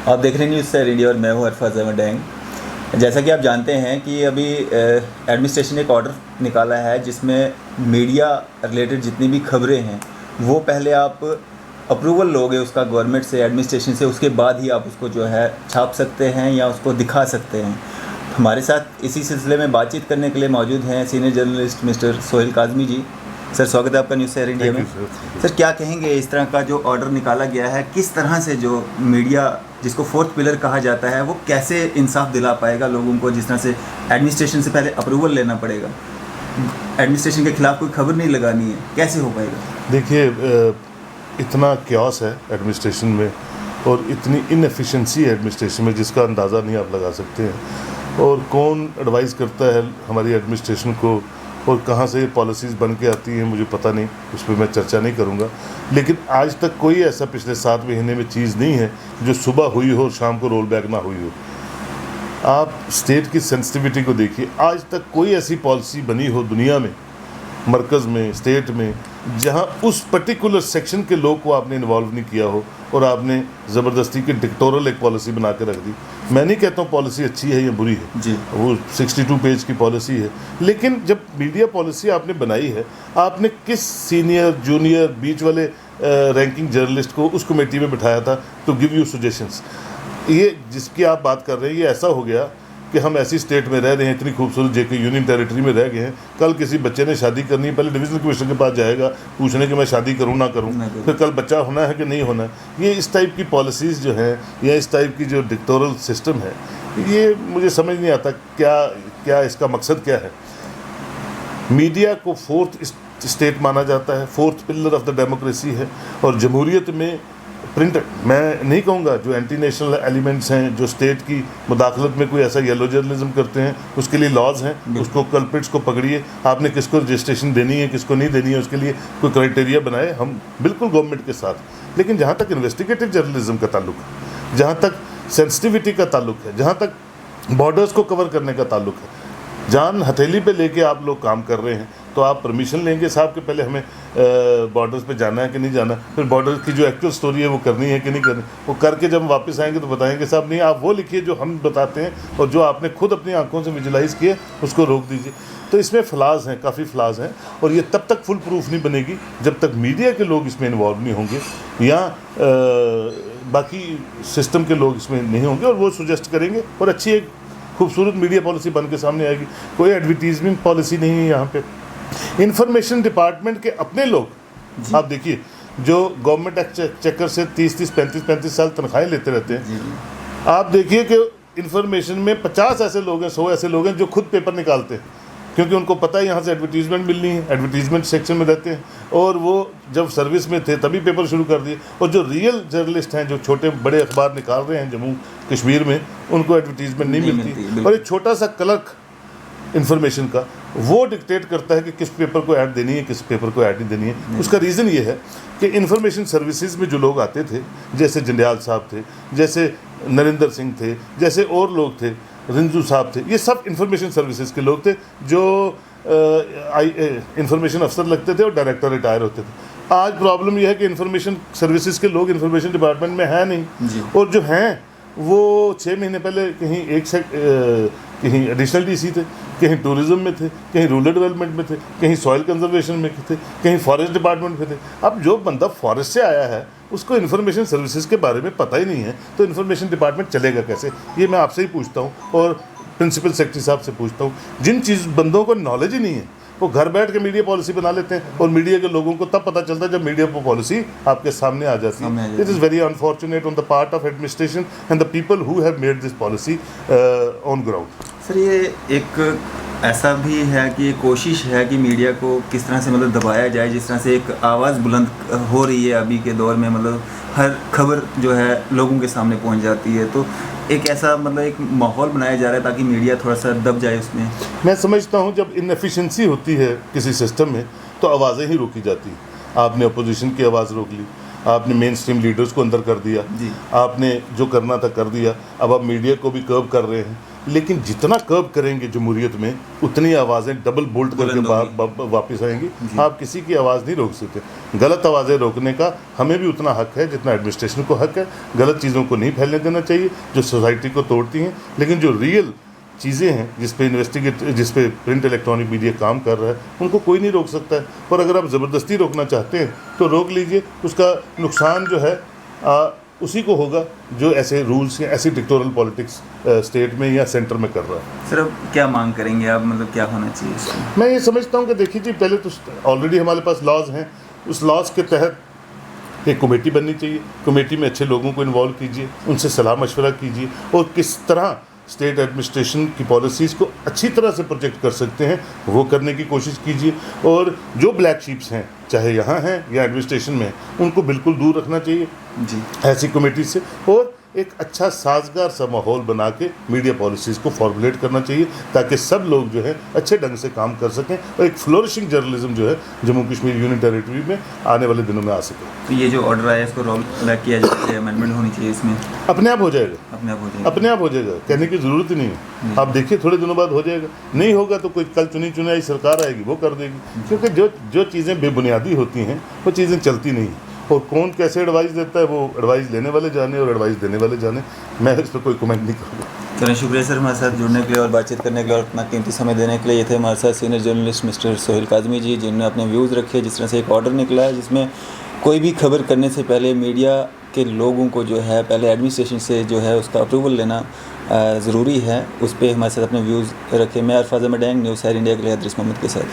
आप देख रहे हैं न्यूज़ सर इंडिया और मैं हूँ अरफाज अहमद डैंग। जैसा कि आप जानते हैं कि अभी एडमिनिस्ट्रेशन ने एक ऑर्डर निकाला है जिसमें मीडिया रिलेटेड जितनी भी खबरें हैं वो पहले आप अप्रूवल लोगे उसका गवर्नमेंट से, एडमिनिस्ट्रेशन से, उसके बाद ही आप उसको जो है छाप सकते हैं या उसको दिखा सकते हैं। हमारे साथ इसी सिलसिले में बातचीत करने के लिए मौजूद हैं senior journalist mister Sohail Kazmi ji. Sir स्वागत है आपका न्यूज़ सर इंडिया में। सर क्या कहेंगे, इस तरह का जो ऑर्डर निकाला गया है किस तरह से जो मीडिया जिसको फोर्थ पिलर कहा जाता है वो कैसे इंसाफ दिला पाएगा लोगों को, जिस तरह से एडमिनिस्ट्रेशन से पहले अप्रूवल लेना पड़ेगा, एडमिनिस्ट्रेशन के खिलाफ कोई खबर नहीं लगानी है, कैसे हो पाएगा? देखिए, इतना क्यास है एडमिनिस्ट्रेशन में और इतनी इनएफिशिएंसी है एडमिनिस्ट्रेशन में जिसका अंदाज़ा नहीं आप लगा सकते हैं। और कौन एडवाइस करता है हमारी एडमिनिस्ट्रेशन को और कहाँ से ये पॉलिसीज़ बन के आती हैं मुझे पता नहीं, उस पर मैं चर्चा नहीं करूँगा। लेकिन आज तक कोई ऐसा पिछले 7 महीने में चीज़ नहीं है जो सुबह हुई हो और शाम को रोल बैक ना हुई हो। आप स्टेट की सेंसिटिविटी को देखिए, आज तक कोई ऐसी पॉलिसी बनी हो दुनिया में, मरकज़ में, स्टेट में, जहाँ उस पर्टिकुलर सेक्शन के लोग को आपने इन्वॉल्व नहीं किया हो और आपने ज़बरदस्ती की डिक्टोरल एक पॉलिसी बना के रख दी। मैं नहीं कहता हूँ पॉलिसी अच्छी है या बुरी है जी, वो 62 पेज की पॉलिसी है, लेकिन जब मीडिया पॉलिसी आपने बनाई है, आपने किस सीनियर, जूनियर, बीच वाले रैंकिंग जर्नलिस्ट को उस कमेटी में बिठाया था टू गिव यू सजेशंस? ये जिसकी आप बात कर रहे हैं, ये ऐसा हो गया कि हम ऐसी स्टेट में रह रहे हैं, इतनी खूबसूरत जेके यूनियन टेरिटरी में रह गए हैं। कल किसी बच्चे ने शादी करनी है, पहले डिविजनल कमिश्नर के पास जाएगा पूछने कि मैं शादी करूं ना करूं, फिर कल बच्चा होना है कि नहीं होना है। ये इस टाइप की पॉलिसीज़ जो हैं या इस टाइप की जो डिक्टोरल सिस्टम है, ये मुझे समझ नहीं आता क्या इसका मकसद क्या है। मीडिया को फोर्थ स्टेट माना जाता है, fourth pillar of the democracy है, और जमहूरियत में प्रिंट, मैं नहीं कहूँगा जो एंटी नेशनल एलिमेंट्स हैं जो स्टेट की मुदाखलत में कोई ऐसा येलो जर्नलिज्म करते हैं, उसके लिए लॉज हैं, उसको कल्प्रिट्स को पकड़िए, आपने किसको रजिस्ट्रेशन देनी है किसको नहीं देनी है, उसके लिए कोई क्राइटेरिया बनाए, हम बिल्कुल गवर्नमेंट के साथ। लेकिन जहाँ तक इन्वेस्टिगेटिव जर्नलिज्म का ताल्लुक है, जहाँ तक सेंसिटिविटी का ताल्लुक है, जहाँ तक बॉर्डर्स को कवर करने का ताल्लुक है, जान हथेली पे लेके आप लोग काम कर रहे हैं, तो आप परमिशन लेंगे साहब कि पहले हमें बॉर्डर्स पे जाना है कि नहीं जाना, फिर बॉर्डर की जो एक्चुअल स्टोरी है वो करनी है कि नहीं करनी, वो करके जब वापस आएंगे तो बताएंगे साहब नहीं, आप वो लिखिए जो हम बताते हैं और जो आपने खुद अपनी आंखों से विजुलाइज किए उसको रोक दीजिए। तो इसमें फ्लाज हैं, काफ़ी फ्लाज हैं, और ये तब तक फुल प्रूफ नहीं बनेगी जब तक मीडिया के लोग इसमें इन्वॉल्व नहीं होंगे या बाकी सिस्टम के लोग इसमें नहीं होंगे और वो सुजेस्ट करेंगे और अच्छी एक खूबसूरत मीडिया पॉलिसी बन के सामने आएगी। कोई एडवर्टीजमेंट पॉलिसी नहीं है यहाँ पे। इंफॉर्मेशन डिपार्टमेंट के अपने लोग आप देखिए, जो गवर्नमेंट एक्ट चेकर से 30-30, 35-35 साल तनख्वाहें लेते रहते हैं, आप देखिए कि इंफॉर्मेशन में 50 ऐसे लोग हैं, 100 ऐसे लोग हैं जो खुद पेपर निकालते हैं, क्योंकि उनको पता है यहाँ से एडवर्टीजमेंट मिलनी है, एडवर्टीजमेंट सेक्शन में रहते हैं, और वो जब सर्विस में थे तभी पेपर शुरू कर दिए। और जो रियल जर्नलिस्ट हैं, जो छोटे बड़े अखबार निकाल रहे हैं जम्मू कश्मीर में, उनको एडवर्टीजमेंट नहीं मिलती। और एक छोटा सा क्लर्क इन्फॉर्मेशन का वो डिक्टेट करता है कि किस पेपर को ऐड देनी है, किस पेपर को ऐड नहीं देनी है। उसका रीज़न ये है कि इन्फॉर्मेशन सर्विसेज में जो लोग आते थे, जैसे जंडियाल साहब थे, जैसे नरेंद्र सिंह थे, जैसे और लोग थे, रिंजू साहब थे, ये सब इंफॉर्मेशन सर्विसेज के लोग थे जो इंफॉर्मेशन अफसर लगते थे और डायरेक्टर रिटायर होते थे। आज प्रॉब्लम यह है कि इंफॉर्मेशन सर्विसेज के लोग इंफॉर्मेशन डिपार्टमेंट में हैं नहीं, और जो हैं वो 6 महीने पहले कहीं एडिशनल डीसी थे, कहीं टूरिज्म में थे, कहीं रूरल डेवलपमेंट में थे, कहीं सॉइल कंजर्वेशन में थे, कहीं फॉरेस्ट डिपार्टमेंट में थे। अब जो बंदा फॉरेस्ट से आया है उसको इन्फॉर्मेशन सर्विसेज के बारे में पता ही नहीं है, तो इन्फॉर्मेशन डिपार्टमेंट चलेगा कैसे? ये मैं आपसे ही पूछता हूँ और प्रिंसिपल सेक्रेटरी साहब से पूछता हूँ। जिन बंदों को नॉलेज ही नहीं है वो घर बैठ के मीडिया पॉलिसी बना लेते हैं, और मीडिया के लोगों को तब पता चलता है जब मीडिया पॉलिसी आपके सामने आ जाती है। It is very unfortunate on the part of administration and the people who have made this policy on ground. Sir ये एक ऐसा भी है कि ये कोशिश है कि मीडिया को किस तरह से मतलब दबाया जाए, जिस तरह से एक आवाज़ बुलंद हो रही है अभी के दौर में, मतलब हर खबर जो है लोगों के सामने पहुंच जाती है, तो एक ऐसा मतलब एक माहौल बनाया जा रहा है ताकि मीडिया थोड़ा सा दब जाए उसमें। मैं समझता हूँ जब इनएफिशिएंसी होती है किसी सिस्टम में तो आवाज़ें ही रोकी जाती हैं। आपने अपोजिशन की आवाज़ रोक ली, आपने मेन स्ट्रीम लीडर्स को अंदर कर दिया, आपने जो करना था कर दिया, अब आप मीडिया को भी कर्व कर रहे हैं। लेकिन जितना कर्ब करेंगे जमहूरियत में उतनी आवाज़ें डबल बोल्ट करके वापस आएंगी। आप किसी की आवाज़ नहीं रोक सकते। गलत आवाज़ें रोकने का हमें भी उतना हक है जितना एडमिनिस्ट्रेशन को हक है। गलत चीज़ों को नहीं फैलने देना चाहिए जो सोसाइटी को तोड़ती हैं, लेकिन जो रियल चीज़ें हैं जिस पे प्रिंट इलेक्ट्रॉनिक मीडिया काम कर रहा है उनको कोई नहीं रोक सकता है। और अगर आप ज़बरदस्ती रोकना चाहते हैं तो रोक लीजिए, उसका नुकसान जो है उसी को होगा जो ऐसे रूल्स या ऐसी डिक्टेटोरियल पॉलिटिक्स स्टेट में या सेंटर में कर रहा है। सर अब क्या मांग करेंगे आप, मतलब क्या होना चाहिए इसमें? मैं ये समझता हूँ कि देखिए जी, पहले तो ऑलरेडी हमारे पास लॉज हैं, उस लॉज के तहत एक कमेटी बननी चाहिए। कमेटी में अच्छे लोगों को इन्वॉल्व कीजिए, उनसे सलाह मशवरा कीजिए और किस तरह स्टेट एडमिनिस्ट्रेशन की पॉलिसीज़ को अच्छी तरह से प्रोजेक्ट कर सकते हैं वो करने की कोशिश कीजिए। और जो ब्लैक शीप्स हैं चाहे यहाँ हैं या एडमिनिस्ट्रेशन में, उनको बिल्कुल दूर रखना चाहिए जी ऐसी कमेटी से, और एक अच्छा साजगार सा माहौल बना के मीडिया पॉलिसीज़ को फॉर्मुलेट करना चाहिए ताकि सब लोग जो है अच्छे ढंग से काम कर सकें और एक फ्लोरिशिंग जर्नलिज्म जो है जम्मू कश्मीर यूनियन टेरिटरी में आने वाले दिनों में आ सके। तो ये जो ऑर्डर आया इसको रोल बैक किया जाए, अमेंडमेंट होनी चाहिए इसमें? अपने आप हो जाएगा, अपने आप हो जाएगा, अपने आप हो जाएगा, कहने की ज़रूरत ही नहीं है। आप देखिए थोड़े दिनों बाद हो जाएगा। नहीं होगा तो कोई कल चुनी सरकार आएगी वो कर देगी, क्योंकि जो चीज़ें बेबुनियादी होती हैं वो चीज़ें चलती नहीं हैं। और कौन कैसे एडवाइस देता है वो एडवाइस लेने वाले जाने और एडवाइस देने वाले जाने। मैं इस पर कोई कमेंट नहीं करूँगा। चलिए शुक्रिया सर हमारे साथ जुड़ने के लिए और बातचीत करने के लिए और अपना कीमती समय देने के लिए। ये थे हमारे साथ senior journalist mister Sohail Kazmi ji, जिन्होंने अपने व्यूज़ रखे। जिस तरह से एक ऑर्डर निकला है जिसमें कोई भी खबर करने से पहले मीडिया के लोगों को जो है पहले एडमिनिस्ट्रेशन से जो है उसका अप्रूवल लेना ज़रूरी है, उस पर हमारे साथ अपने व्यूज़ रखे। मैं अरफाज़ अहमद डैंग, न्यूज़ सैर इंडिया के लिए अदरिस मोहम्मद के साथ।